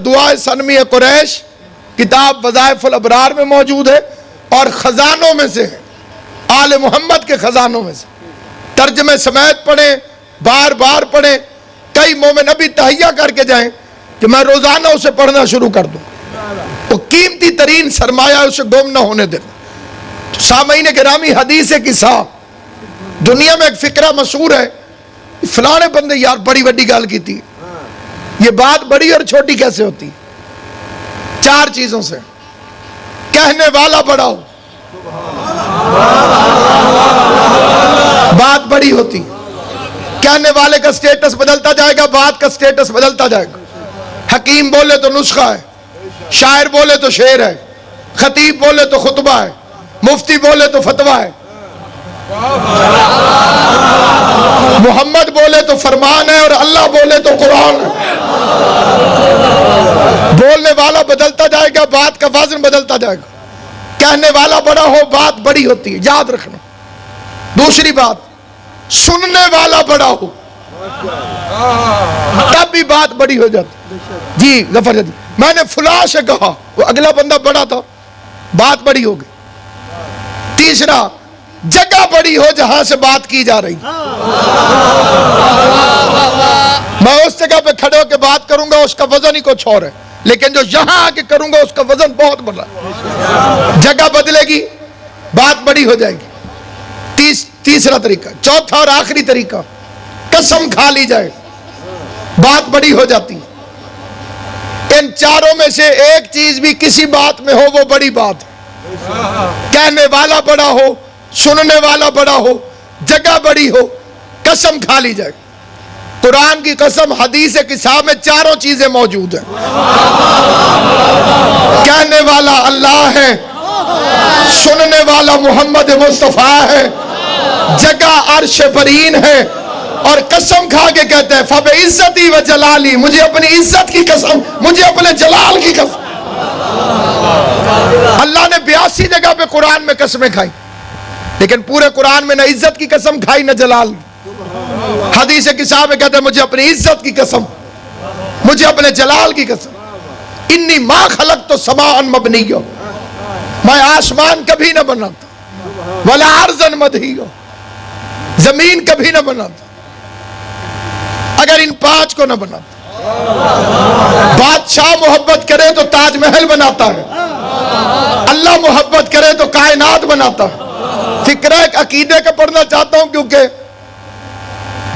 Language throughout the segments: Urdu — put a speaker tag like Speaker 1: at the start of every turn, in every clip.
Speaker 1: دعائے سنمی قریش کتاب وظائف الابرار میں موجود ہے، اور خزانوں میں سے ہے، آل محمد کے خزانوں میں سے۔ ترجمے سمیت پڑھیں، بار بار پڑھیں، کئی مومن ابھی تہیہ کر کے جائیں کہ میں روزانہ اسے پڑھنا شروع کر دوں۔ وہ قیمتی ترین سرمایہ اسے گم نہ ہونے دینا۔ سامعین گرامی، حدیث قصہ، دنیا میں ایک فقرہ مشہور ہے، فلانے بندے یار بڑی بڑی گال کی تھی۔ یہ بات بڑی اور چھوٹی کیسے ہوتی؟ 4 چیزوں سے۔ کہنے والا بڑا ہو، بات بڑی ہوتی۔ کہنے والے کا سٹیٹس بدلتا جائے گا، بات کا سٹیٹس بدلتا جائے گا۔ حکیم بولے تو نسخہ ہے، شاعر بولے تو شعر ہے، خطیب بولے تو خطبہ ہے، مفتی بولے تو فتویٰ ہے، محمد بولے تو فرمان ہے، اور اللہ بولے تو قرآن ہے۔ بولنے والا بدلتا جائے گا، بات کا وزن بدلتا جائے گا۔ کہنے والا بڑا ہو، بات بڑی ہوتی ہے، یاد رکھنا۔ دوسری بات، سننے والا بڑا ہو، تب بھی بات بڑی ہو جاتی۔ جی ظفر جی، میں نے فلاں سے کہا، وہ اگلا بندہ بڑا تھا، بات بڑی ہو گئی۔ تیسرا، جگہ بڑی ہو جہاں سے بات کی جا رہی۔ میں اس جگہ پہ کھڑے ہو کے بات کروں گا، اس کا وزن ہی کچھ اور ہے، لیکن جو یہاں آ کے کروں گا اس کا وزن بہت بڑا ہے۔ جگہ بدلے گی، بات بڑی ہو جائے گی۔ تیسرا طریقہ، چوتھا اور آخری طریقہ، قسم کھا لی جائے، بات بڑی ہو جاتی۔ ان چاروں میں سے ایک چیز بھی کسی بات میں ہو، وہ بڑی بات ہے۔ کہنے والا بڑا ہو، سننے والا بڑا ہو، جگہ بڑی ہو، قسم کھا لی جائے۔ قرآن کی قسم، حدیث قصہ میں چاروں چیزیں موجود ہیں۔ کہنے والا اللہ ہے، سننے والا محمد مصطفیٰ ہے، جگہ عرش برین ہے، اور قسم کھا کے کہتے ہیں فَبِعِزَّتِي وَجَلَالِي، مجھے اپنی عزت کی قسم، مجھے اپنے جلال کی قسم۔ اللہ نے 82 جگہ پہ قرآن میں قسمیں کھائی، لیکن پورے قرآن میں نہ عزت کی قسم کھائی نہ جلال۔ حدیث قصہ میں کہتے ہیں مجھے اپنی عزت کی قسم، مجھے اپنے جلال کی قسم۔ انی ما خلقت سماء مبنیہ، میں آسمان کبھی نہ بناتا، ولا ارضا مدحیہ، زمین کبھی نہ بناتا اگر ان 5 کو نہ بناتا۔ بادشاہ محبت کرے تو تاج محل بناتا ہے، اللہ محبت کرے تو کائنات بناتا ہے۔ فکرہ ایک عقیدے کا پڑھنا چاہتا ہوں، کیونکہ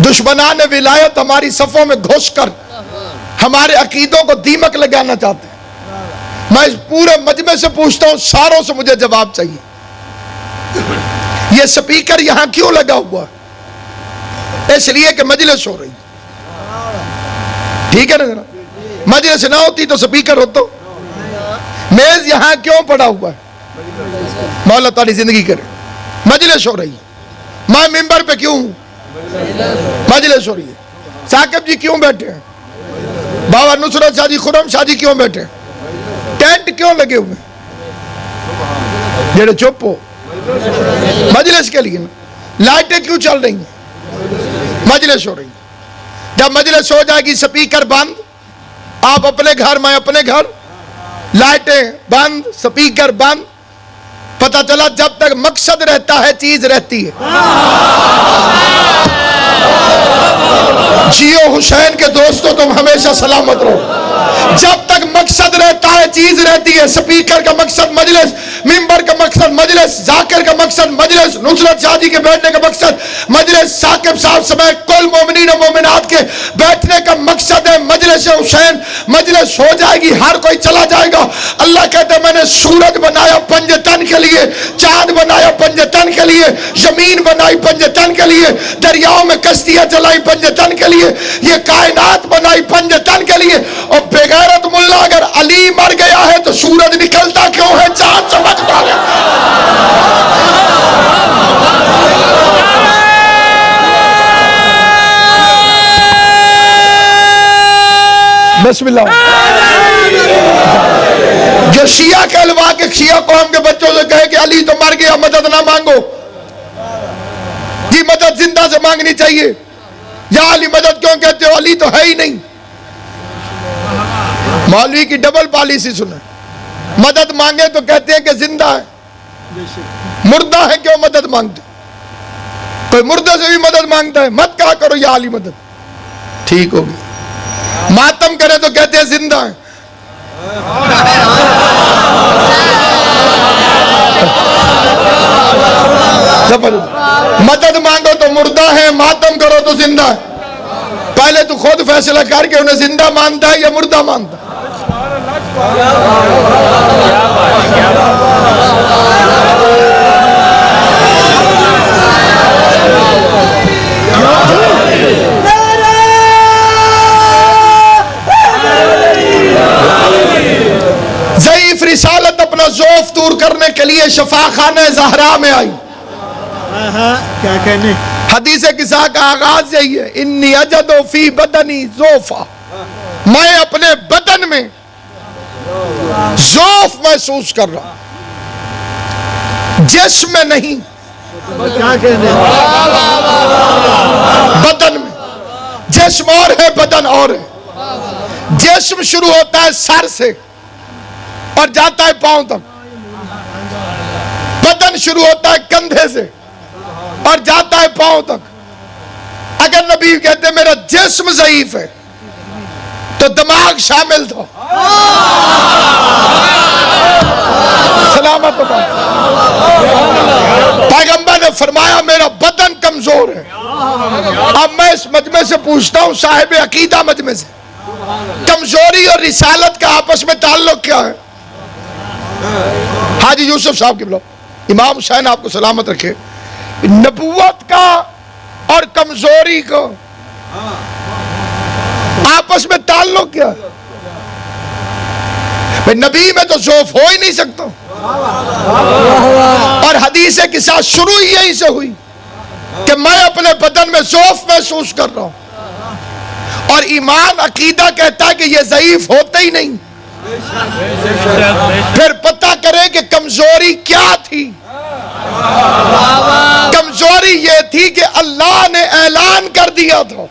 Speaker 1: دشمنان ولایت ہماری صفوں میں گھس کر ہمارے عقیدوں کو دیمک لگانا چاہتے ہیں۔ میں اس پورے مجمع سے پوچھتا ہوں، ساروں سے مجھے جواب چاہیے، یہ سپیکر یہاں کیوں لگا ہوا ہے؟ اس لیے کہ مجلس ہو رہی، ٹھیک ہے نا؟ مجلس نہ ہوتی تو سپیکر ہوتا۔ میز یہاں کیوں پڑا ہوا ہے؟ مولا تعالی زندگی کرے، مجلس ہو رہی، میں ممبر پہ کیوں ہوں؟ مجلس ہو رہی ہے۔ ثاقب جی کیوں بیٹھے ہیں؟ بابا نصرت شاہ جی، خرم شاہ جی کیوں بیٹھے ہیں؟ ٹینٹ کیوں لگے ہوئے ہیں؟ جڑے چپ ہو، مجلس کے لیے۔ لائٹیں کیوں چل رہی ہیں؟ مجلس ہو رہی ہے۔ جب مجلس ہو جائے گی، سپیکر بند، آپ اپنے گھر، میں اپنے گھر، لائٹیں بند، سپیکر بند۔ پتہ چلا جب تک مقصد رہتا ہے چیز رہتی ہے۔ جیو حسین کے دوستوں، تم ہمیشہ سلامت رہو۔ جب تک مقصد رہتا ہے چیز رہتی ہے۔ سپیکر کا مقصد مجلس، ممبر کا مقصد مجلس، ذاکر کا مقصد مجلس، نصرت شاہ جی کے بیٹھنے کا مقصد مجلس، ثاقب صاحب سمیت کل مومنین و مومنات کے بیٹھنے کا مقصد ہے مجلس حسین۔ مجلس ہو جائے گی، ہر کوئی چلا جائے گا۔ اللہ کہتا ہے میں نے سورج بنایا پنجتن کے لیے، چاند بنایا پنجتن کے لیے، زمین بنائی پنجتن کے لیے، دریاؤں میں کشتیاں چلائی پنجتن کے لیے، یہ کائنات بنائی پنجتن کے لیے۔ اور بغیرت ملا اگر علی مر گیا ہے تو سورج نکلتا کیوں ہے؟ چاند چمکتا ہے۔ بسم اللہ۔ جو شیعہ کہلوا کے شیعہ قوم کے بچوں سے کہے کہ علی تو مر گیا، مدد نہ مانگو، جی مدد زندہ سے مانگنی چاہیے۔ یا علی مدد کیوں کہتے ہو؟ علی تو ہے ہی نہیں۔ مولوی کی ڈبل پالیسی سنیں، مدد مانگے تو کہتے ہیں کہ زندہ ہے، مردہ ہے کیوں مدد مانگتے؟ کوئی مردہ سے بھی مدد مانگتا ہے، مت کہا کرو یا علی مدد، ٹھیک ہوگی۔ ماتم کرے تو کہتے ہیں زندہ ہے، مدد مانگو تو مردہ ہے، ماتم کرو تو زندہ ہے۔ پہلے تو خود فیصلہ کر کے انہیں زندہ مانتا ہے یا مردہ مانتا ہے۔ ضعیف رسالت اپنا ضعف دور کرنے کے لیے شفا خانہ زہرا میں آئی۔
Speaker 2: کیا کہنے؟
Speaker 1: حدیث قصہ کا آغاز یہی ہے، انی اجد فی بدنی ضعفا، میں اپنے بدن میں ضعف محسوس کر رہا ہوں، جسم میں نہیں،
Speaker 2: کیا کہنے؟
Speaker 1: بدن میں۔ جسم اور ہے، بدن اور ہے۔ جسم شروع ہوتا ہے سر سے اور جاتا ہے پاؤں تک، بدن شروع ہوتا ہے کندھے سے اور جاتا ہے پاؤں تک۔ اگر نبی کہتے ہیں میرا جسم ضعیف ہے تو دماغ شامل تھا، سلامت ہو۔ پیغمبر نے فرمایا میرا بدن کمزور ہے۔ اب میں اس مجمع سے پوچھتا ہوں، صاحب عقیدہ مجمع سے، کمزوری اور رسالت کا آپس میں تعلق کیا ہے؟ حاجی یوسف صاحب کی بلو، امام حسین آپ کو سلامت رکھے، نبوت کا اور کمزوری کو آپس میں تعلق کیا؟ نبی میں تو ضعف ہو ہی نہیں سکتا، اور حدیث کے ساتھ شروع یہیں سے ہوئی کہ میں اپنے بدن میں ضعف محسوس کر رہا ہوں، اور ایمان عقیدہ کہتا ہے کہ یہ ضعیف ہوتا ہی نہیں۔ پھر پتہ کرے کہ کمزوری کیا تھی۔ کمزوری یہ تھی کہ اللہ نے اعلان کر دیا تھا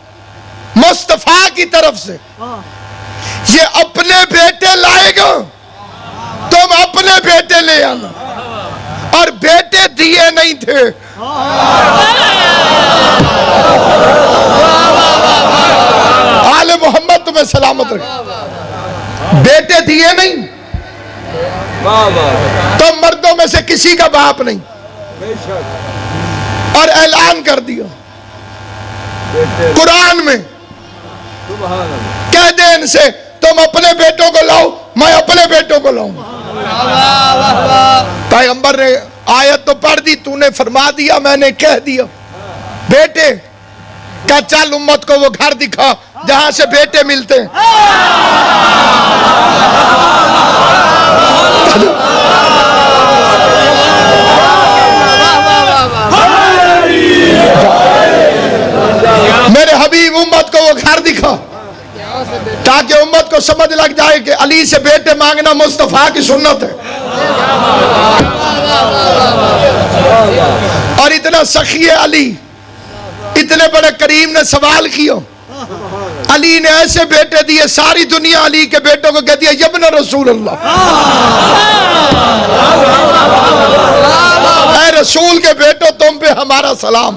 Speaker 1: مصطفیٰ کی طرف سے، یہ اپنے بیٹے لائے گا، تم اپنے بیٹے لے آنا، اور بیٹے دیے نہیں تھے۔ آل محمد تمہیں سلامت رکھے، بیٹے دیے نہیں، تم مردوں میں سے کسی کا باپ نہیں، اور اعلان کر دیا قرآن میں، کہہ دیں ان سے تم اپنے بیٹوں کو لاؤ، میں اپنے بیٹوں کو لاؤں۔ پیغمبر نے آیت تو پڑھ دی، تو نے فرما دیا، میں نے کہہ دیا بیٹے، کہا چل امت کو وہ گھر دکھا جہاں سے بیٹے ملتے ہیں۔ میرے حبیب امت کو وہ گھر دکھا تاکہ امت کو سمجھ لگ جائے کہ علی سے بیٹے مانگنا مصطفیٰ کی سنت ہے۔ اور اتنا سخی ہے علی، اتنے بڑے کریم نے سوال کیا، علی نے ایسے بیٹے دیے، ساری دنیا علی کے بیٹوں کو کہہ دیا یبن رسول اللہ، اے رسول کے بیٹوں تم پہ ہمارا سلام۔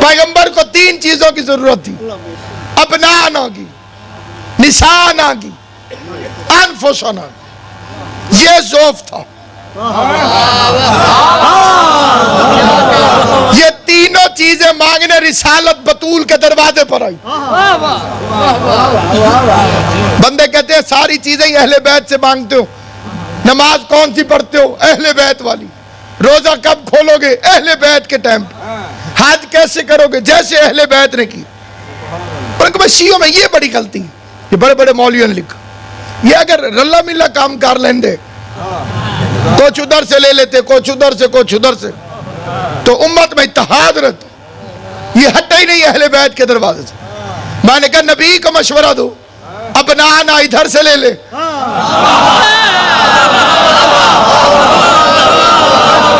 Speaker 1: پیغمبر کو تین چیزوں کی ضرورت تھی، ابناء کی، نساء کی، انفسنا، یہ ضعف تھا۔ یہ تینوں چیزیں مانگنے رسالت بطول کے دروازے پر آئی۔ بندے کہتے ہیں ساری چیزیں اہل بیت سے مانگتے ہو، نماز کون سی پڑھتے ہو؟ اہل بیت والی۔ روزہ کب کھولو گے؟ اہل بیت کے ٹائم پہ۔ حج کیسے کرو گے؟ جیسے اہل بیت نے کی۔ شیعوں میں یہ بڑی غلطی ہے، یہ بڑے بڑے مولویوں نے لکھا، یہ اگر رلا ملا کام کر لیندے، کچھ ادھر سے لے لیتے، کچھ ادھر سے، کچھ ادھر سے، تو امت میں اتحاد رہتا۔ یہ ہٹا ہی نہیں اہل بیت کے دروازے سے۔ میں نے کہا نبی کو مشورہ دو، ابناء ادھر سے لے لے،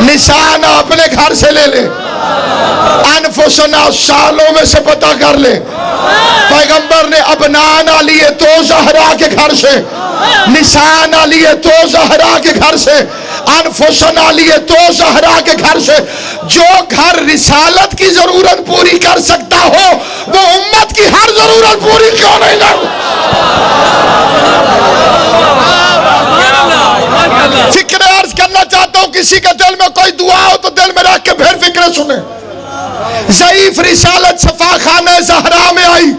Speaker 1: نساء اپنے گھر سے لے لے، انفسنا سالوں میں سے پتہ کر لے، پیغمبر نے ابنا نہ لیے تو زہرا کے گھر سے، نساء نہ لیے تو زہرا کے گھر سے، انفس نہ لیے تو زہرا کے گھر سے۔ جو گھر رسالت کی ضرورت پوری کر سکتا ہو وہ امت کی ہر ضرورت پوری کیوں نہیں کر؟ فکر عرض کرنا چاہتا ہوں، کسی کے دل میں کوئی دعا ہو تو دل میں رکھ کے پھر فکر سنیں۔ ضعیف رسالت صفا خانہ زہرا میں آئی،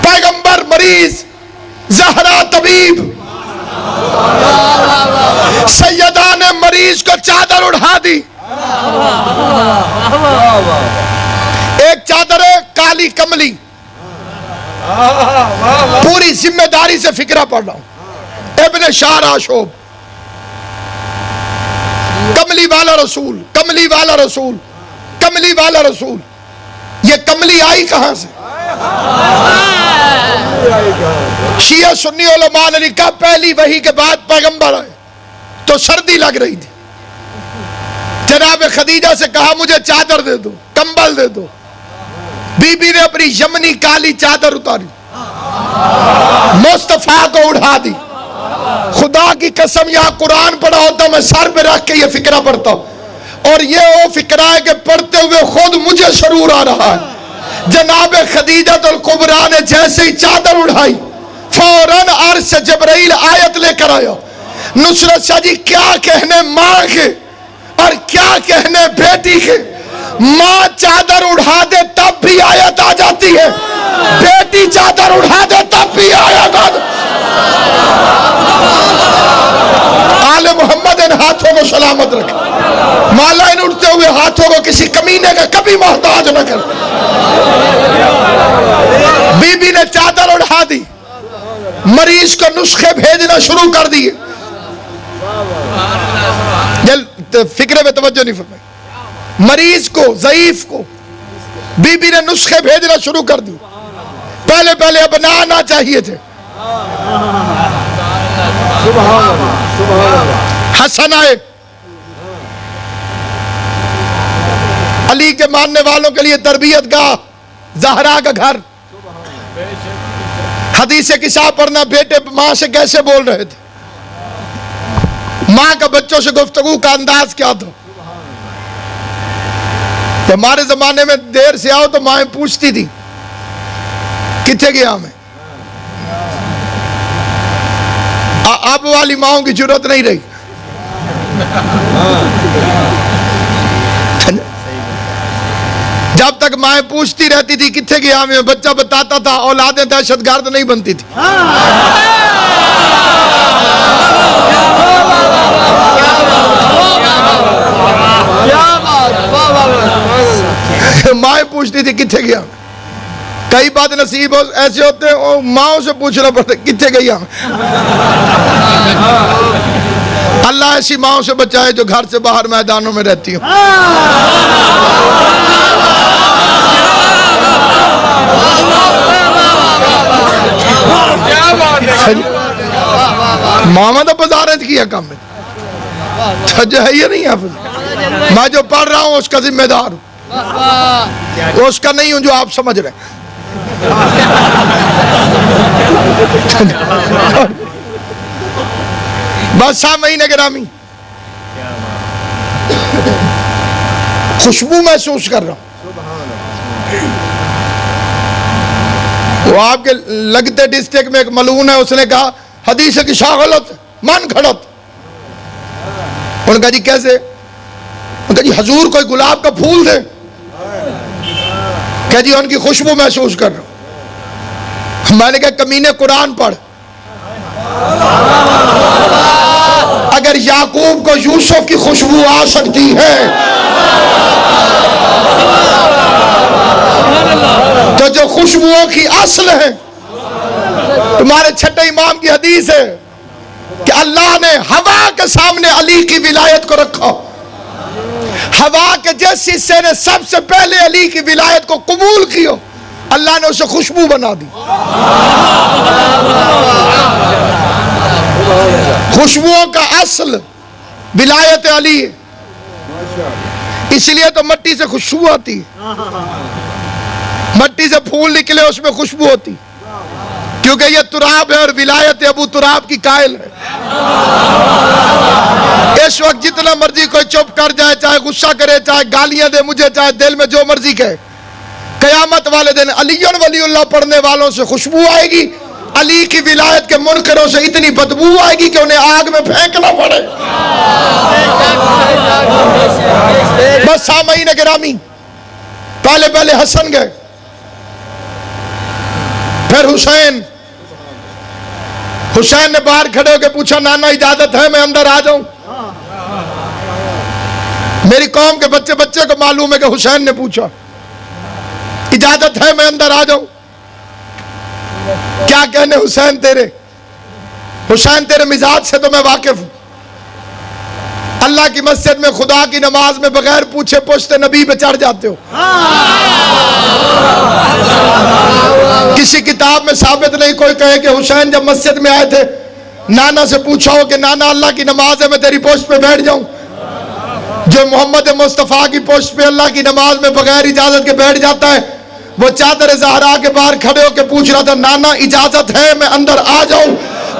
Speaker 1: پیغمبر مریض، زہرا طبیب، سیدہ نے مریض کو چادر اڑھا دی۔ ایک چادر ہے کالی کملی، پوری ذمہ داری سے فکرہ پڑھ رہا ہوں، ابن شارع شعب، کملی والا رسول، کملی والا رسول، کملی والا رسول۔ یہ کملی آئی کہاں سے؟ شیعہ سنی علماء نے لکھا پہلی وحی کے بعد پیغمبر آئے تو سردی لگ رہی تھی، جناب خدیجہ سے کہا مجھے چادر دے دو، کمبل دے دو۔ بی بی نے اپنی یمنی کالی چادر اتاری، مصطفیٰ کو اڑھا دی۔ خدا کی قسم یہاں قرآن پڑھا ہوتا میں سر پہ رکھ کے یہ فکرہ پڑھتا ہوں، اور یہ وہ فکرہ ہے کہ پڑھتے ہوئے خود مجھے سرور آ رہا ہے۔ جناب خدیجہ الکبریٰ نے جیسے ہی چادر اڑھائی فوراً عرش سے جبرائیل آیت لے کر آیا۔ نصرت شاہ جی کیا کہنے ماں کے اور کیا کہنے بیٹی کے، ماں چادر اڑھا دے تب بھی آیت آ جاتی ہے، بیٹی چادر اڑھا دے تب بھی آیت آ جاتی ہے۔ آل محمد ان ہاتھوں کو سلامت رکھے، مولا ان اٹھتے ہوئے ہاتھوں کو کسی کمینے کا کبھی محتاج نہ کر۔ بی بی نے چادر اڑھا دی، مریض کو نسخے بھیجنا شروع کر دیے۔ فکرے میں توجہ نہیں فرمائی، مریض کو، ضعیف کو بی بی نے نسخے بھیجنا شروع کر دی۔ پہلے پہلے ابنا آنا چاہیے تھے، حسن آئے، علی کے ماننے والوں کے لیے تربیت گاہ، زہرا کا گھر۔ حدیث کسا پڑھنا، بیٹے ماں سے کیسے بول رہے تھے، ماں کا بچوں سے گفتگو کا انداز کیا تھا۔ ہمارے زمانے میں دیر سے آؤ تو مائیں پوچھتی تھی کتنے گیا میں، اب والی ماؤں کی ضرورت نہیں رہی۔ جب تک مائیں پوچھتی رہتی تھی کتنے گیا میں، بچہ بتاتا تھا، اولادیں دہشت گرد نہیں بنتی تھی۔ مائیں پوچھتی تھی کتنے گیا، کئی بات نصیب ایسے ہوتے ہیں ماؤں سے پوچھنا پڑتا کتنے گیا۔ اللہ ایسی ماؤں سے بچائے جو گھر سے باہر میدانوں میں رہتی ہوں۔ ماما تو بازارت کیا کام میں جو ہے، یہ نہیں حافظ، میں جو پڑھ رہا ہوں اس کا ذمہ دار ہوں، اس کا نہیں ہوں جو آپ سمجھ رہے ہیں۔ بس سامعین گرامی، خوشبو محسوس کر رہا ہوں۔ وہ آپ کے لگتے ڈسٹرکٹ میں ایک ملعون ہے، اس نے کہا حدیث کی شاہ غلط من گھڑت۔ انہوں نے کہا جی کیسے؟ انہوں نے کہا جی حضور کوئی گلاب کا پھول دے، کہ جی ان کی خوشبو محسوس کر رہا ہوں۔ میں نے کہا کمینے قرآن پڑھ، اگر یعقوب کو یوسف کی خوشبو آ سکتی ہے تو جو خوشبوؤں کی اصل ہے، تمہارے چھٹے امام کی حدیث ہے کہ اللہ نے ہوا کے سامنے علی کی ولایت کو رکھا، ہوا کے جس حصے نے سب سے پہلے علی کی ولایت کو قبول کیا، اللہ نے اسے خوشبو بنا دی۔ خوشبوؤں کا اصل ولایت علی ہے، اس لیے تو مٹی سے خوشبو آتی ہے، مٹی سے پھول نکلے اس میں خوشبو ہوتی، کیونکہ یہ تراب ہے اور ولایت ابو تراب کی قائل ہے۔ اس وقت جتنا مرضی کوئی چپ کر جائے، چاہے غصہ کرے، چاہے گالیاں دے مجھے، چاہے دل میں جو مرضی کہے، قیامت والے دن علی ولی اللہ پڑھنے والوں سے خوشبو آئے گی، علی کی ولایت کے منکروں سے اتنی بدبو آئے گی کہ انہیں آگ میں پھینکنا پڑے۔ بس سامعین گرامی، پہلے حسن گئے، پھر حسین نے باہر کھڑے ہو کے پوچھا نانا اجازت ہے میں اندر آ جاؤں؟ میری قوم کے بچے کو معلوم ہے کہ حسین نے پوچھا اجازت ہے میں اندر آ جاؤں؟ کیا کہنے حسین تیرے مزاج سے تو میں واقف ہوں۔ اللہ کی مسجد میں خدا کی نماز میں بغیر پوچھے پوچھتے نبی پہ چڑھ جاتے ہو۔ کسی کتاب میں ثابت نہیں کوئی کہے کہ حسین جب مسجد میں آئے تھے نانا سے پوچھا ہو کہ نانا اللہ کی نماز ہے میں تیری پوسٹ پہ بیٹھ جاؤں۔ جو محمد مصطفیٰ کی پوسٹ پہ اللہ کی نماز میں بغیر اجازت کے بیٹھ جاتا ہے، وہ چادر زہرا کے باہر کھڑے ہو کے پوچھ رہا تھا نانا اجازت ہے میں اندر آ جاؤں؟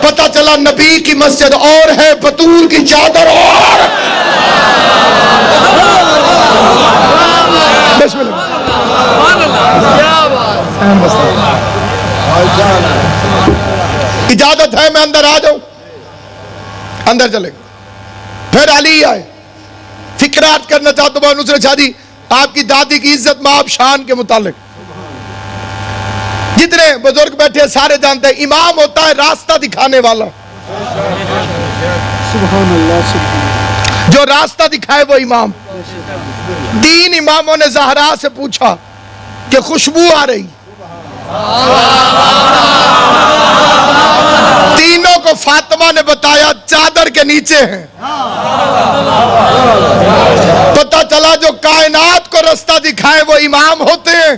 Speaker 1: پتہ چلا نبی کی مسجد اور ہے، بطول کی چادر اور۔ بسم اللہ۔ اجازت ہے میں اندر آ جاؤں؟ اندر چلے گئے۔ پھر علی آئے، فکرات کرنا چاہتا ہوں نصرت شاہ جی آپ کی دادی کی عزت مآب شان کے متعلق جتنے بزرگ بیٹھے سارے جانتے ہیں امام ہوتا ہے راستہ دکھانے والا،
Speaker 2: سبحان اللہ،
Speaker 1: جو راستہ دکھائے وہ امام۔ 3 اماموں نے زہرا سے پوچھا کہ خوشبو آ رہی، تینوں کو فاطمہ نے بتایا چادر کے نیچے ہیں۔ پتہ چلا جو کائنات کو راستہ دکھائے وہ امام ہوتے ہیں،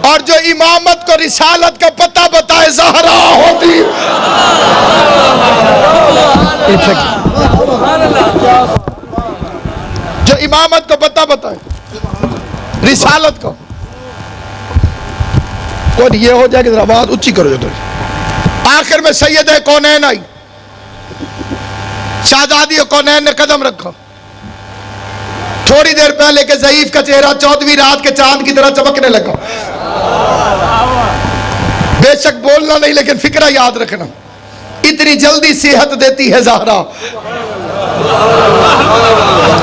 Speaker 1: اور جو امامت کو رسالت کا پتہ بتائے زہرا ہوتی۔ جو امامت کو پتہ بتائے رسالت کو، اور یہ ہو جائے کہ ذرا آواز اونچی کرو جو۔ آخر میں سید کونین آئی، شہزادی کونین نے قدم رکھا۔ تھوڑی دیر پہلے کہ ضعیف کا چہرہ 14ویں رات کے چاند کی طرح چمکنے لگا۔ بے شک بولنا نہیں لیکن فکرہ یاد رکھنا، اتنی جلدی صحت دیتی ہے زہرا،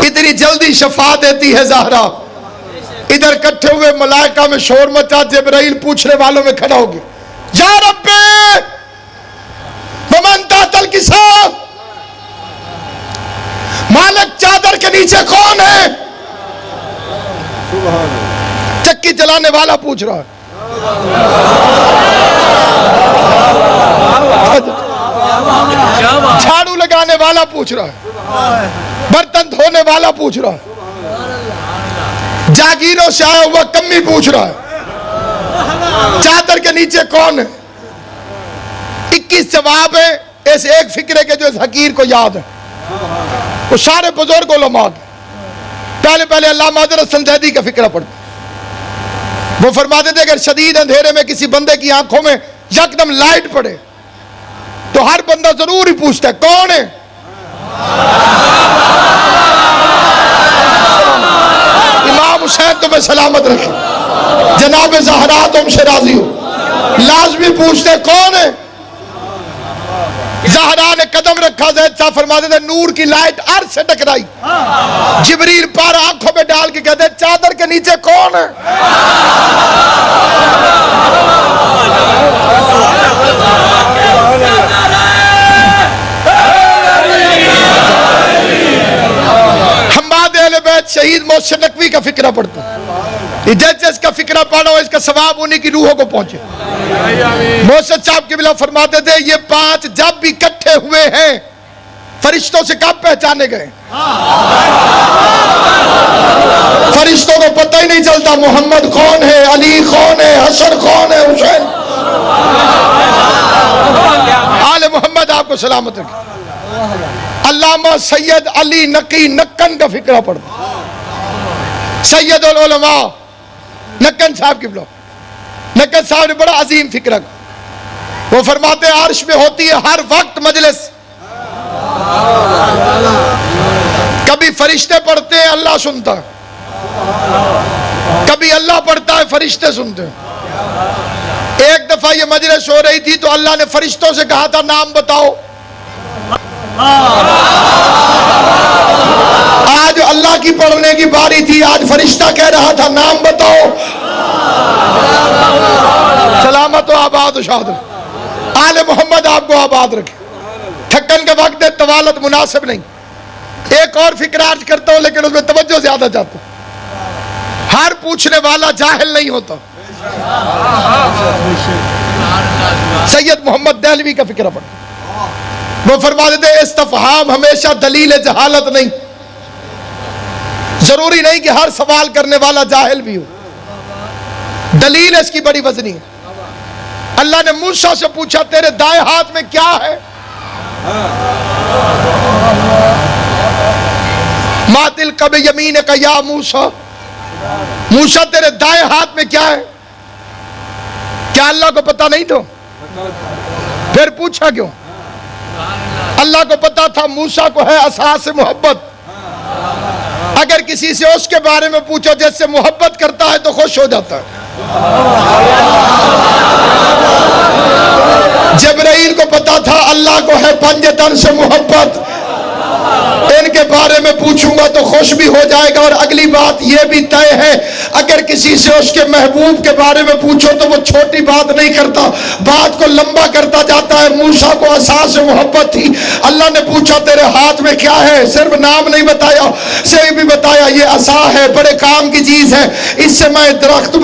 Speaker 1: اتنی جلدی شفا دیتی ہے زہرا۔ ادھر کٹھے ہوئے ملائکہ میں شور مچا، جبرائیل پوچھنے والوں میں کھڑا ہو گیا یا رب ومن تحت الکساء، مالک چادر کے نیچے کون ہے؟ چکی چلانے والا پوچھ رہا ہے، جھاڑو لگانے والا پوچھ رہا ہے، برتن دھونے والا پوچھ رہا ہے، جاگیروں سے آیا ہوا کمی پوچھ رہا ہے چادر کے نیچے کون ہے؟ 21 جواب ہے اس ایک فکرے کے جو اس حقیر کو یاد ہے۔ وہ سارے بزرگ علماء کے پہلے علامہ حضرت سنجیدی کا فکرہ پڑھتے، وہ فرماتے تھے کہ شدید اندھیرے میں کسی بندے کی آنکھوں میں یکدم لائٹ پڑے تو ہر بندہ ضرور ہی پوچھتا ہے کون ہے؟ امام حسین تمہیں سلامت رکھے، جناب زہرا تم سے راضی ہو، لازمی پوچھتے کون ہے؟ زہرا نے قدم رکھا، زید صاحب فرماتے تھے نور کی لائٹ عرش سے ٹکرائی، جبریل پار آنکھوں میں ڈال کے کہتے چادر کے نیچے کون ہے؟ حماد اہل بیت شہید محسن نقوی کا فکرہ پڑھتا، جس کا فکرہ پڑھو اس کا ثواب انہی کی روحوں کو پہنچے۔ محسن صاحب قبلہ فرماتے تھے یہ 5 جب بھی اکٹھے ہوئے ہیں فرشتوں سے کب پہچانے گئے؟ فرشتوں کو پتہ ہی نہیں چلتا محمد کون ہے، علی کون ہے، حسن کون ہے، حسین۔ آل محمد آپ کو سلامت رکھے۔ علامہ سید علی نقی نکن کا فکرہ پڑھتا، سید العلماء نکن صاحب قبلہ نقد صاحب نے بڑا عظیم فکر رکھا، وہ فرماتے ہیں عرش میں ہوتی ہے ہر وقت مجلس، کبھی فرشتے پڑھتے ہیں اللہ سنتا، کبھی اللہ پڑھتا ہے فرشتے سنتے ہیں۔ ایک دفعہ یہ مجلس ہو رہی تھی تو اللہ نے فرشتوں سے کہا تھا نام بتاؤ، آج اللہ کی پڑھنے کی باری تھی، آج فرشتہ کہہ رہا تھا نام بتاؤ۔ سلامت و آباد و شاد آل محمد آپ کو آباد رکھے۔ تھکن کے وقت طوالت مناسب نہیں، ایک اور فکر عرض کرتا ہوں لیکن اس میں توجہ زیادہ چاہتا ہوں۔ ہر پوچھنے والا جاہل نہیں ہوتا۔ سید محمد دہلوی کا فکر پڑھتا، وہ فرما دیتے استفہام ہمیشہ دلیل جہالت نہیں، ضروری نہیں کہ ہر سوال کرنے والا جاہل بھی ہو، دلیل اس کی بڑی وزنی ہے۔ اللہ نے موسیٰ سے پوچھا تیرے دائیں ہاتھ میں کیا ہے؟ ما تلک بیمینک یا موسیٰ، موسیٰ تیرے دائیں ہاتھ میں کیا ہے؟ کیا اللہ کو پتہ نہیں تو پھر پوچھا کیوں؟ اللہ کو پتا تھا موسیٰ کو ہے اساس محبت، اگر کسی سے اس کے بارے میں پوچھو جس سے محبت کرتا ہے تو خوش ہو جاتا ہے۔ جبرائیل کو پتا تھا اللہ کو ہے پنج تن سے محبت، ان کے بارے میں پوچھوں گا تو خوش بھی ہو جائے گا، اور اگلی بات یہ بھی طے ہے اگر کسی سے اس کے محبوب کے بارے میں پوچھو تو وہ چھوٹی بات نہیں کرتا، بات کو لمبا کرتا جاتا ہے۔ موسیٰ کو اساس محبت تھی، اللہ نے پوچھا تیرے ہاتھ میں کیا ہے؟ صرف نام نہیں بتایا، سے بھی بتایا یہ عصا ہے، بڑے کام کی چیز ہے، اس سے میں درخت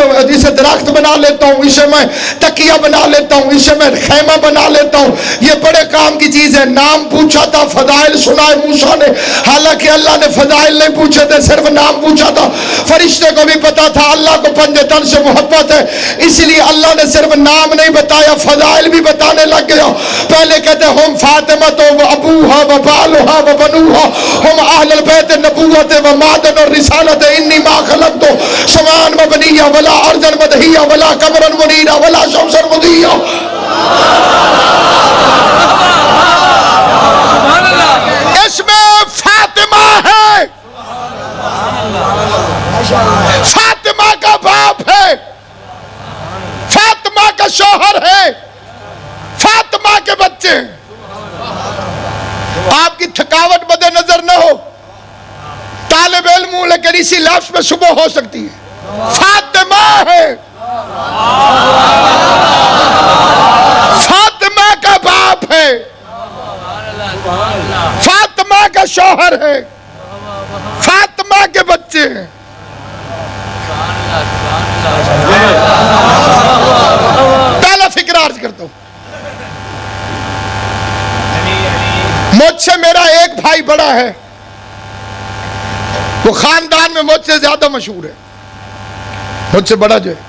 Speaker 1: بنا لیتا ہوں، اس سے میں تکیہ بنا لیتا ہوں، اس سے میں خیمہ بنا لیتا ہوں، یہ بڑے کام کی چیز ہے۔ نام پوچھا تھا، فضائل سنائے موسیٰ نے، حالانکہ اللہ نے فضائل نہیں پوچھے تھے، صرف نام پوچھا تھا۔ فرشتے کو بھی پتا تھا اللہ کو پنج تن سے محبت ہے، اس لیے اللہ نے صرف نام نہیں بتایا، فضائل بھی بتانے لگ گیا۔ پہلے کہتے ہم فاطمہ و ابوہا و بالہا و بنوہا ہم اہل البیت نبوت و معدن الرسالت انی ما خلقت سمان و بنیہ ولا ارضا مدہیہ ولا قمرا منیرا ولا شمسا مضیہ۔ اس میں فاطمہ ہے، فاطمہ کا باپ ہے، فاطمہ کا شوہر ہے، فاطمہ کے بچے ہیں۔ آپ کی تھکاوٹ مد نظر نہ ہو، طالب علم ہوں لیکن اسی لفظ میں صبح ہو سکتی ہے، فاطمہ ہے، فاطمہ کا باپ ہے، فاطمہ کا شوہر ہے، فاطمہ کے بچے ہیں۔ پہلا فکر عرض کرتا ہوں، مجھ سے میرا ایک بھائی بڑا ہے، وہ خاندان میں مجھ سے زیادہ مشہور ہے، مجھ سے بڑا جو ہے،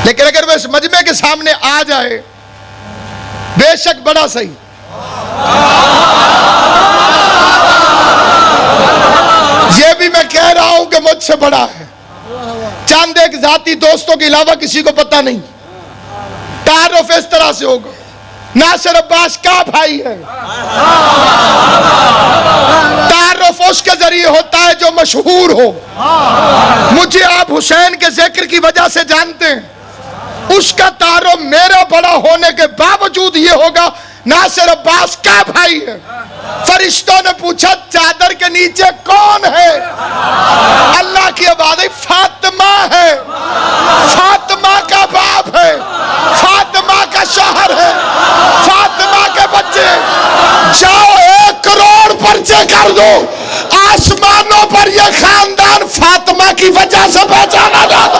Speaker 1: لیکن اگر وہ اس مجمع کے سامنے آ جائے بے شک بڑا صحیح، یہ بھی میں کہہ رہا ہوں کہ مجھ سے بڑا ہے، چند ایک ذاتی دوستوں کے علاوہ کسی کو پتہ نہیں، تعارف اس طرح سے ہوگا ناصر عباس کا بھائی ہے، تعارف اس کے ذریعے ہوتا ہے جو مشہور ہو۔ مجھے آپ حسین کے ذکر کی وجہ سے جانتے ہیں، اس کا تعارف میرا بڑا ہونے کے باوجود یہ ہوگا ناصر عباس کا بھائی ہے۔ فرشتوں نے پوچھا چادر کے نیچے کون ہے؟ اللہ کی آواز آئی فاطمہ ہے، فاطمہ کا باپ ہے، فاطمہ کا شوہر ہے، فاطمہ کے بچے۔ جاؤ 1 کروڑ پرچے کر دو، آسمانوں پر یہ خاندان فاطمہ کی وجہ سے پہچانا جاتا۔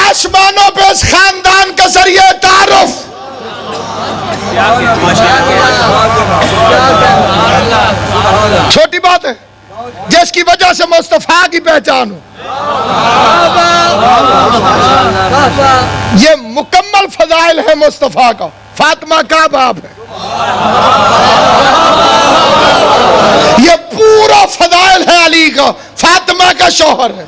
Speaker 1: آسمانوں پہ اس خاندان کے ذریعے تعارف، چھوٹی بات ہے جس کی وجہ سے مصطفیٰ کی پہچان ہو۔ یہ مکمل فضائل ہے مصطفیٰ کا. فاطمہ کا باپ ہے. یہ پورا فضائل ہے علی کا. فاطمہ کا شوہر ہے.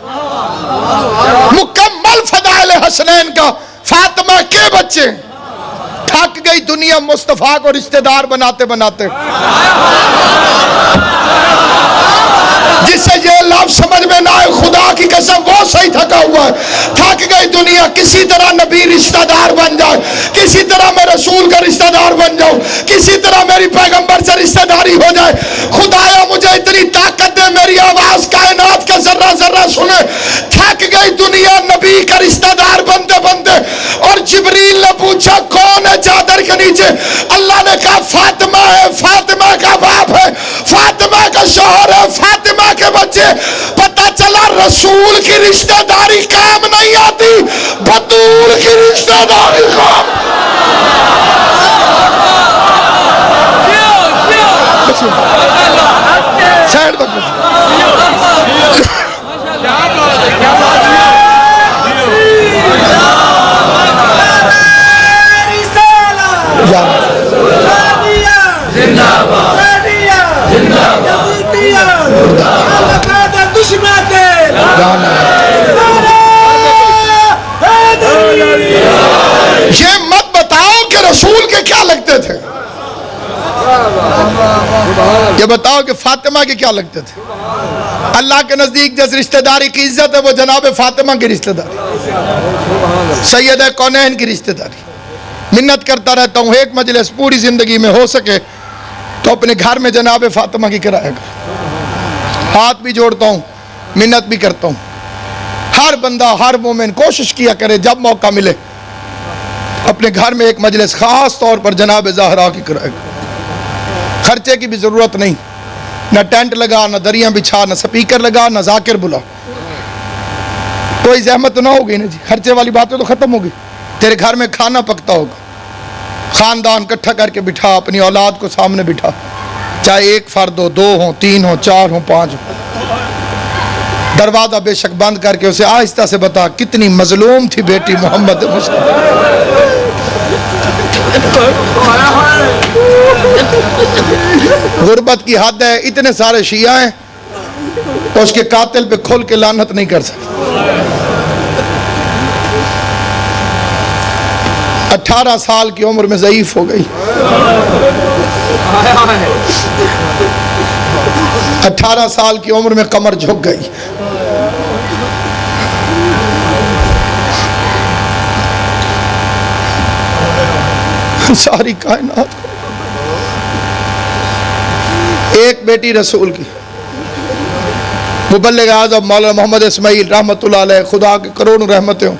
Speaker 1: مکمل فضائل حسنین کا. فاطمہ کے بچے. تھک گئی دنیا مصطفیٰ کو رشتہ دار بناتے بناتے. جس سے یہ لفظ سمجھ میں نہ آئے خدا کی قسم وہ صحیح تھکا ہوا ہے. تھک گئی دنیا. کسی طرح نبی رشتہ دار بن جائے, کسی طرح میں رسول کا رشتہ دار بن جاؤں, کسی طرح میری پیغمبر سے رشتہ داری ہو جائے. خدایا مجھے اتنی طاقت دے میری آواز کائنات کا ذرہ ذرہ سنے. تھک گئی دنیا نبی کا رشتہ دار بنتے بنتے. اور جبریل نے پوچھا کون ہے چادر کے نیچے؟ اللہ نے کہا فاطمہ ہے. فاطمہ کا باپ ہے, فاطمہ کا شوہر ہے, فاطمہ کے بچے. پتہ چلا رسول کی رشتہ داری کام نہیں آتی, بطول کی رشتہ داری کام. سائڈ تک یہ مت بتاؤ کہ رسول کے کیا لگتے تھے. یہ بتاؤ کہ فاطمہ کے کیا لگتے تھے. اللہ کے نزدیک جس رشتہ داری کی عزت ہے وہ جناب فاطمہ کی رشتہ داری, سید کونین کی رشتہ داری. منت کرتا رہتا ہوں ایک مجلس پوری زندگی میں ہو سکے تو اپنے گھر میں جناب فاطمہ کی کرائے گا. ہاتھ بھی جوڑتا ہوں, منت بھی کرتا ہوں. ہر بندہ ہر مومن کوشش کیا کرے جب موقع ملے اپنے گھر میں ایک مجلس خاص طور پر جناب زہرا کی کرائے گا. خرچے کی بھی ضرورت نہیں, نہ ٹینٹ لگا, نہ دریاں بچھا, نہ سپیکر لگا, نہ ذاکر بلا. کوئی زحمت تو نہ ہوگی نا جی. خرچے والی باتیں تو ختم ہوگی. تیرے گھر میں کھانا پکتا ہوگا, خاندان اکٹھا کر کے بٹھا, اپنی اولاد کو سامنے بٹھا, چاہے ایک فرد ہو, 2 ہوں, 3 ہوں, 4 ہوں, 5 ہوں. دروازہ بے شک بند کر کے اسے آہستہ سے بتا کتنی مظلوم تھی بیٹی محمد مصطفیٰ. غربت کی حد ہے, اتنے سارے شیعہ ہیں تو اس کے قاتل پہ کھل کے لعنت نہیں کر سکتے. 18 سال کی عمر میں ضعیف ہو گئی. 18 سال کی عمر میں کمر جھک گئی. ساری کائنات ایک بیٹی رسول کی, مبلغ اعظم مولانا محمد اسماعیل رحمت اللہ علیہ, خدا کے کروڑوں رحمتیں ہوں,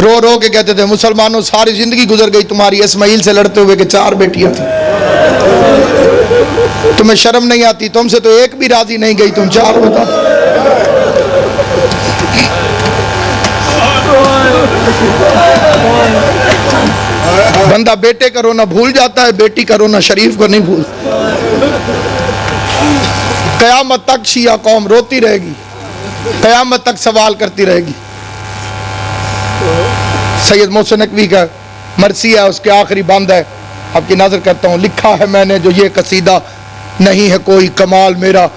Speaker 1: رو رو کے کہتے تھے مسلمانوں ساری زندگی گزر گئی تمہاری اسماعیل سے لڑتے ہوئے کہ 4 بیٹیاں تھیں. تمہیں شرم نہیں آتی؟ تم سے تو ایک بھی راضی نہیں گئی, تم 4 بتا. بندہ بیٹے کا رونا بھول جاتا ہے, بیٹی کا رونا شریف کو نہیں بھول. قیامت تک شیعہ قوم روتی رہے گی, قیامت تک سوال کرتی رہے گی. سید محسن نقوی کا مرثی ہے, اس کے آخری بند ہے, آپ کی نظر کرتا ہوں. لکھا ہے میں نے جو یہ قصیدہ, نہیں ہے کوئی کمال میرا,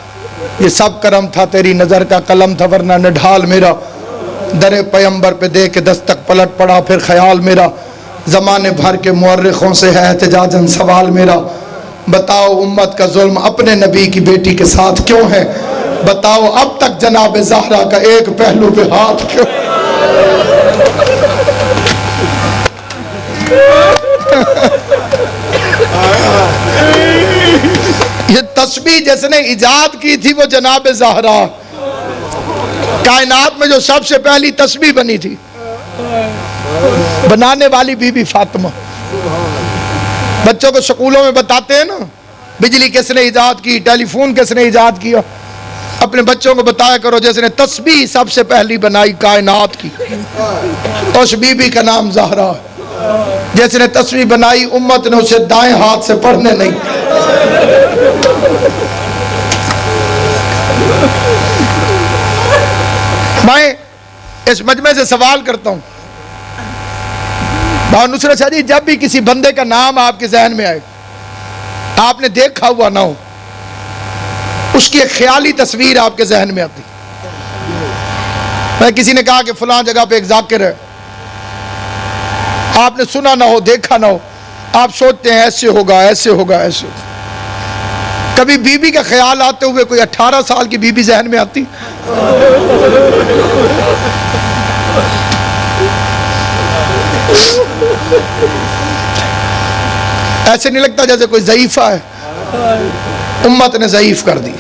Speaker 1: یہ سب کرم تھا تیری نظر کا, قلم تھا ورنہ نڈھال میرا. در پیمبر پہ دے کے دستک پلٹ پڑا پھر خیال میرا. زمانے بھر کے مورخوں سے ہے احتجاجاً سوال میرا. بتاؤ امت کا ظلم اپنے نبی کی بیٹی کے ساتھ کیوں ہے؟ بتاؤ اب تک جناب زہرا کا ایک پہلو پہ ہاتھ کیوں؟ یہ تسبیح جس نے ایجاد کی تھی وہ جناب زہرا. کائنات میں جو سب سے پہلی تسبیح بنی تھی بنانے والی بی بی فاطمہ. بچوں کو سکولوں میں بتاتے ہیں نا بجلی کس نے ایجاد کی, ٹیلی فون کس نے ایجاد کیا. اپنے بچوں کو بتایا کرو جس نے تسبیح سب سے پہلی بنائی کائنات کی, اس بی بی کا نام زہرا. جس نے تسبیح بنائی امت نے اسے دائیں ہاتھ سے پڑھنے نہیں. میں اس مجمع سے سوال کرتا ہوں، بابا نصرت شاہ جی، جب بھی کسی بندے کا نام آپ کے ذہن میں آئے، آپ نے دیکھا ہوا نہ ہو، اس کی ایک خیالی تصویر آپ کے ذہن میں آتی، میں کسی نے کہا کہ فلاں جگہ پہ ایک ذاکر ہے، آپ نے سنا نہ ہو، دیکھا نہ ہو، آپ سوچتے ہیں ایسے ہوگا ایسے ہوگا ایسے ہوگا۔ کبھی بی بی کا خیال آتے ہوئے کوئی 18 سال کی بی بی ذہن میں آتی؟ ایسے نہیں لگتا جیسے کوئی ضعیفہ ہے؟ امت نے ضعیف کر دی،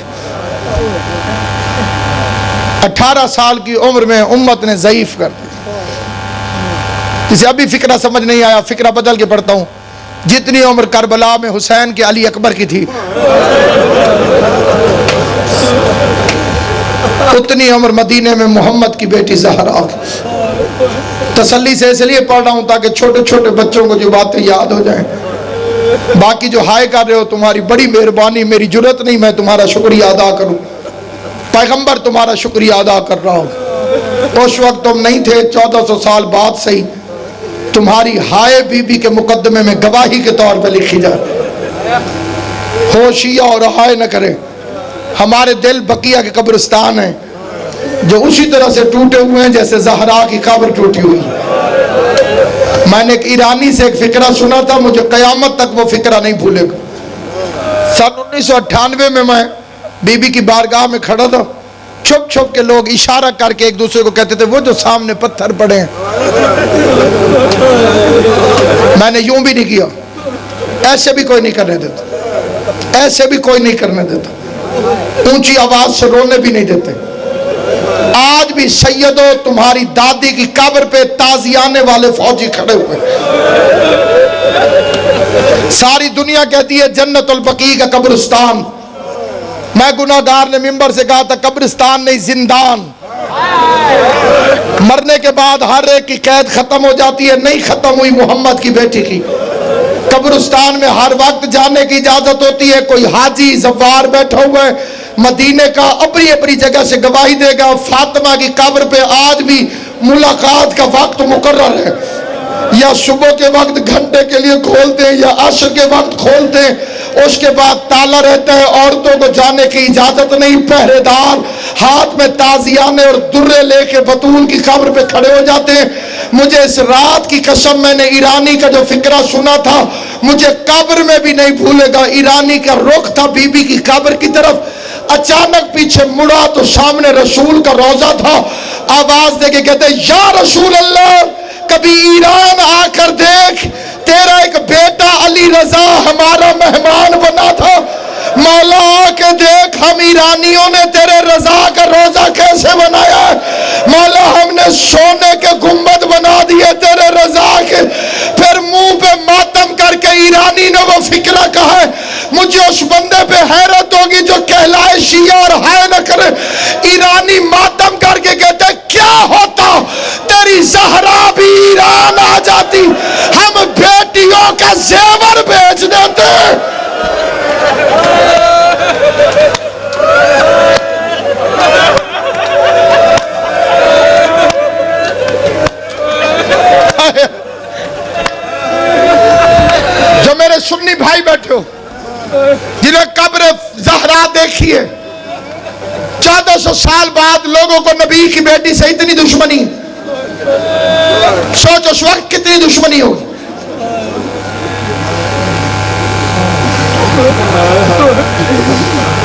Speaker 1: 18 سال کی عمر میں امت نے ضعیف کر دی۔ جسے ابھی فکرہ سمجھ نہیں آیا، فکرہ بدل کے پڑھتا ہوں، جتنی عمر کربلا میں حسین کے علی اکبر کی تھی، اتنی عمر مدینے میں محمد کی بیٹی زہرا کی۔ تسلی سے اس لیے پڑھ رہا ہوں تاکہ چھوٹے چھوٹے بچوں کو جو باتیں یاد ہو جائیں۔ باقی جو ہائے کر رہے ہو تمہاری بڑی مہربانی، میری جرت نہیں میں تمہارا شکریہ ادا کروں، پیغمبر تمہارا شکریہ ادا کر رہا ہوں۔ اس وقت تم نہیں تھے، 1400 سال بعد صحیح تمہاری ہائے بی بی کے مقدمے میں گواہی کے طور پہ لکھی جائے۔ ہوشیہ اور ہائے نہ کرے، ہمارے دل بقیہ کے قبرستان ہیں جو اسی طرح سے ٹوٹے ہوئے ہیں جیسے زہرا کی قبر ٹوٹی ہوئی۔ میں نے ایک ایرانی سے ایک فکرہ سنا تھا، مجھے قیامت تک وہ فکرہ نہیں بھولے گا۔ سن 1998 میں میں بی بی کی بارگاہ میں کھڑا تھا، چھپ چھپ کے لوگ اشارہ کر کے ایک دوسرے کو کہتے تھے وہ جو سامنے پتھر پڑے ہیں۔ میں نے یوں بھی نہیں کیا، ایسے بھی کوئی نہیں کرنے دیتا، ایسے بھی کوئی نہیں کرنے دیتا، اونچی آواز سے رونے بھی نہیں دیتے۔ آج بھی سیدو تمہاری دادی کی قبر پہ تازیانے والے فوجی کھڑے ہوئے، ساری دنیا کہتی ہے جنت البقیع کا قبرستان، میں گناہگار نے منبر سے کہا تھا قبرستان نہیں زندان۔ مرنے کے بعد ہر ایک کی قید ختم ہو جاتی ہے، نہیں ختم ہوئی محمد کی بیٹی کی۔ قبرستان میں ہر وقت جانے کی اجازت ہوتی ہے، کوئی حاجی زوار بیٹھا ہوا ہے مدینے کا، اپنی اپنی جگہ سے گواہی دے گا۔ فاطمہ کی قبر پہ آج بھی ملاقات کا وقت مقرر ہے، یا صبح کے وقت گھنٹے کے لیے کھولتے ہیں یا عصر کے وقت کھولتے ہیں، اس کے بعد تالا رہتا ہے، عورتوں کو جانے کی اجازت نہیں۔ پہرے دار ہاتھ میں تازیانے اور درے لے کے بطول کی قبر پہ کھڑے ہو جاتے ہیں۔ مجھے اس رات کی قسم، میں نے ایرانی کا جو فکرہ سنا تھا مجھے قبر میں بھی نہیں بھولے گا۔ ایرانی کا رخ تھا بی بی کی قبر کی طرف، اچانک پیچھے مڑا تو سامنے رسول کا روضہ تھا، آواز دے کے کہتے یا رسول اللہ کبھی ایران آ کر دیکھ، تیرا ایک بیٹا علی رضا ہمارا مہمان بنا تھا، مولا آ کے دیکھ ہم ایرانیوں نے تیرے رضا کا روضہ کیسے بنایا ہے، مولا ہم نے سونے کے گنبد بنا دیے تیرے رضا کے۔ پھر منہ پہ ماتم کر کے ایرانی نے وہ فکرہ کہا ہے، مجھے اس بندے پہ حیرت ہوگی جو کہلائے شیعہ اور ہائے نہ کرے۔ ایرانی ماتم کر کے کہتے کیا ہوتا تیری زہرا بھی ایران آ جاتی، ہم بیٹیوں کا زیور بیچ دیتے۔ جو میرے سنی بھائی بیٹھے ہو جنہیں قبر زہرا دیکھی ہے، 1400 سال بعد لوگوں کو نبی کی بیٹی سے اتنی دشمنی، سوچ اس وقت کتنی دشمنی ہوگی۔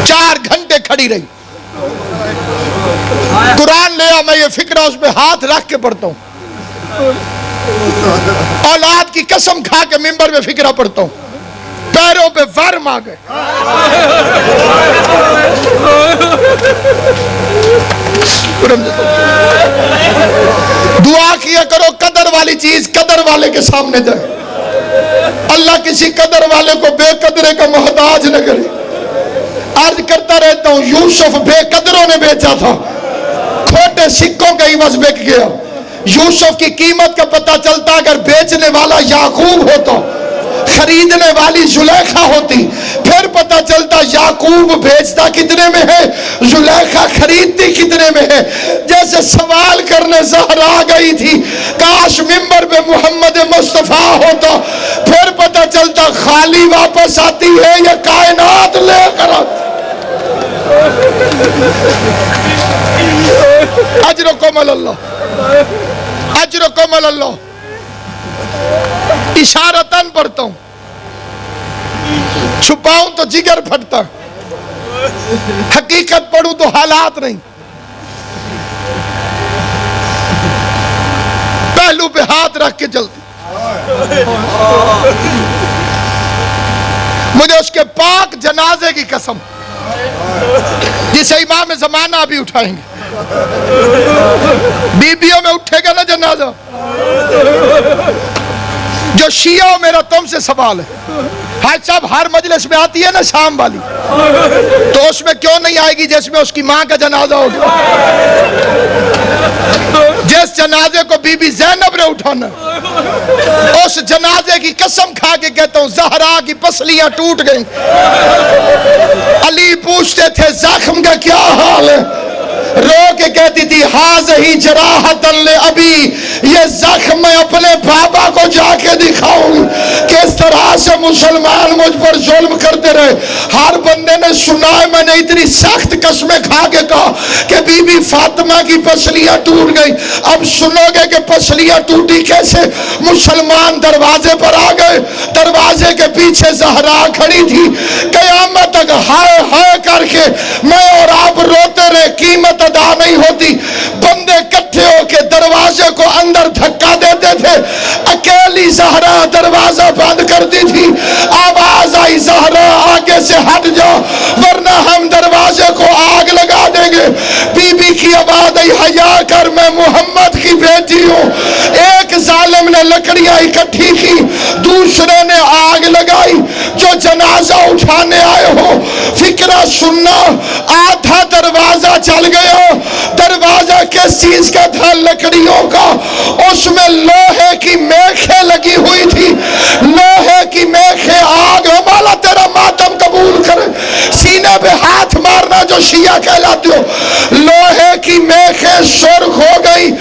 Speaker 1: 4 گھنٹے کھڑی رہی، قرآن لیا، میں یہ فکرہ اس پہ ہاتھ رکھ کے پڑھتا ہوں، اولاد کی قسم کھا کے منبر پہ فکرہ پڑھتا ہوں، پیروں پہ ورم آ گئے۔ دعا کیا کرو قدر والی چیز قدر والے کے سامنے جائے، اللہ کسی قدر والے کو بے قدرے کا محتاج نہ کرے۔ عرض کرتا رہتا ہوں، یوسف بے قدروں نے بیچا تھا، کھوٹے سکوں کا عوض بک گیا۔ یوسف کی قیمت کا پتہ چلتا اگر بیچنے والا یعقوب ہوتا، خریدنے والی زلیخا ہوتی، پھر پتہ چلتا یعقوب بیچتا کتنے میں ہے، زلیخا خریدتی کتنے میں ہے۔ جیسے سے سوال کرنے زہرا گئی تھی، کاش ممبر پہ محمد مصطفیٰ ہوتا، پھر پتہ چلتا خالی واپس آتی ہے یا کائنات لے کر آتی۔ اجرکم اللہ، اجرکم اللہ۔ اشارتاً پڑھتا ہوں، چھپاؤں تو جگر پھٹتا، حقیقت پڑھوں تو حالات نہیں۔ پہلو پہ ہاتھ رکھ کے چلتی، مجھے اس کے پاک جنازے کی قسم، جسے امام زمانہ بھی اٹھائیں گے، بیبیوں میں اٹھے گا نا جنازہ، جو شیعہ میرا تم سے سوال ہے، حاج صاحب ہر مجلس میں آتی ہے نا شام والی، تو اس میں کیوں نہیں آئے گی جس میں اس کی ماں کا جنازہ ہوگا؟ جس جنازے کو بی بی زینب نے اٹھانا، اس جنازے کی قسم کھا کے کہتا ہوں زہرا کی پسلیاں ٹوٹ گئیں۔ علی پوچھتے تھے زخم کا کیا حال ہے، رو کے کہتی تھی ہاذہی جراحتن لابی، یہ زخم میں اپنے بابا کو جا کے دکھاؤں گی کہ اس طرح سے مسلمان مجھ پر ظلم کرتے رہے۔ ہر بندے نے سنا ہے میں نے اتنی سخت قسمیں کھا کے کہا کہ بی بی فاطمہ کی پسلیاں ٹوٹ گئی، اب سنو گے کہ پسلیاں ٹوٹی کیسے۔ مسلمان دروازے پر آ گئے، دروازے کے پیچھے زہرا کھڑی تھی، قیامت تک ہائے ہائے کر کے میں اور آپ روتے رہے، قیمت ادا نہیں ہوتی۔ بندے اکٹھے ہو کے دروازے کو اندر دھکا دیتے تھے، اکیلی زہرا دروازہ بند کرتی تھی۔ آواز آئی زہرا آگے سے ہٹ جاؤ ورنہ ہم دروازے کو آگ لگا دیں گے۔ بی بی کی آواز آئی حیا کر، میں محمد کی بیٹی ہوں۔ ایک ظالم نے لکڑیاں اکٹھی کی، دوسرے نے آگ لگائی۔ جو جنازہ اٹھانے آئے ہو فکرہ سننا، آدھا دروازہ چل گیا۔ دروازہ کس چیز کا تھا؟ لکڑیوں کا۔ اس میں لوہے کی میخیں لگی ہوئی تھی، لوہے کی میخیں آگ۔ مولا تیرا ماتم قبول کرے، سینے پہ ہاتھ مارنا جو شیعہ کہلاتے ہو۔ لوہے کی میخیں سرخ ہو گئی،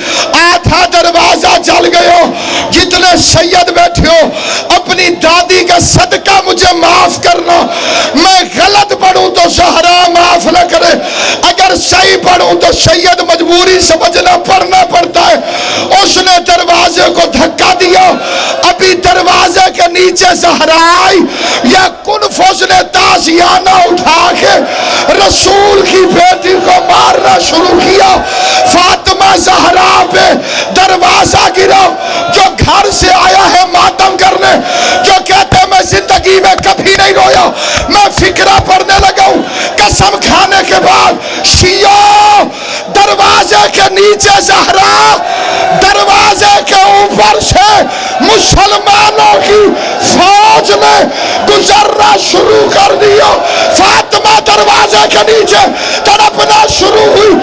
Speaker 1: آدھا دروازہ جل گیا۔ جتنے سید بیٹھے ہو اپنی دادی کا صدقہ مجھے معاف کرنا، میں غلط پڑھوں تو زہرا معاف نہ کرے، اگر صحیح پڑھوں تو سید مجبوری سمجھنا پڑھنا پڑتا ہے۔ اس نے دروازے کو دھکا دیا، ابھی دروازے کے نیچے زہرا آئی، یا کنفوس نے تازیانہ اٹھا کے رسول کی بیٹی کو مارنا شروع کیا۔ فاطمہ زہرا پہ دروازہ گرا۔ جو گھر سے آیا ہے ماتم کرنے، جو کہتے میں زندگی میں کبھی نہیں رویا، میں فکرہ پڑھنے لگا ہوں قسم کھانے کے بعد، شیعہ دروازے کے نیچے زہرا، دروازے کے اوپر سے مسلمانوں کی فوج نے گزرنا شروع کر دیا۔ فاطمہ دروازے کے نیچے تڑپنا شروع ہوئی۔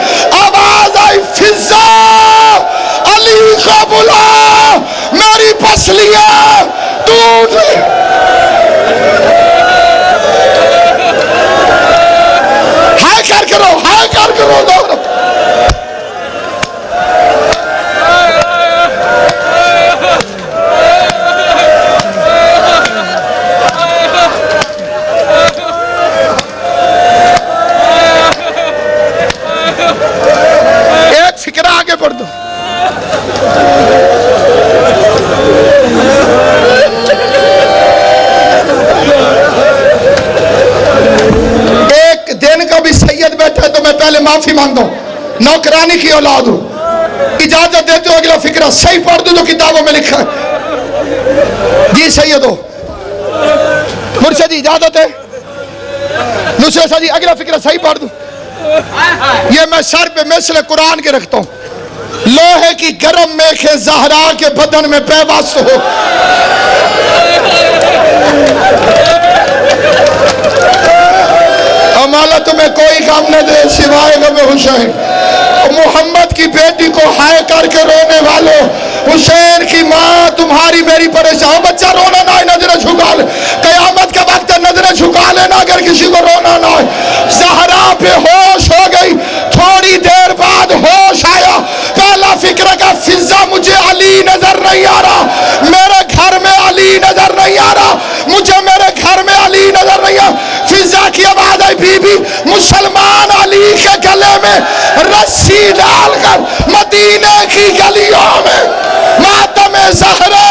Speaker 1: آواز آئی فضا علی کو بلا، میری پسلیاں ٹوٹ گئی۔ ہائے کر کرو، ہائے کر کرو دور۔ ایک فکرہ آگے پڑھ دو۔ ایک دن کا بھی سید بیٹھا ہے تو میں پہلے معافی مانگتا ہوں، نوکرانی کی اولاد ہوں، اجازت دیتے ہو اگلا فکرہ صحیح پڑھ دوں جو کتابوں میں لکھا ہے؟ جی سید ہو مرشد جی اجازت ہے؟ نصرت صاحب جی اگلا فکرہ صحیح پڑھ دوں؟ یہ میں سر پہ مثل قرآن کے رکھتا ہوں۔ لوہے کی گرم میخیں زہرا کے بدن میں پیوست ہو۔ مولا تمہیں کوئی کام نہ دے سوائے غم حسین۔ محمد کی بیٹی کو ہائے کر کے رونے والوں، حسین کی ماں تمہاری میری پریشان، بچہ رونا نہ ہے نظریں جھکا لے، قیامت کا وقت نظریں جھکا لینا اگر کسی کو رونا نہ ہے۔ زہرا پہ ہوش ہو گئی، تھوڑی دیر بعد ہوش آیا، بھی مسلمان علی کے گلے میں رسی ڈال کر مدینے کی گلیوں میں ماتم زہرا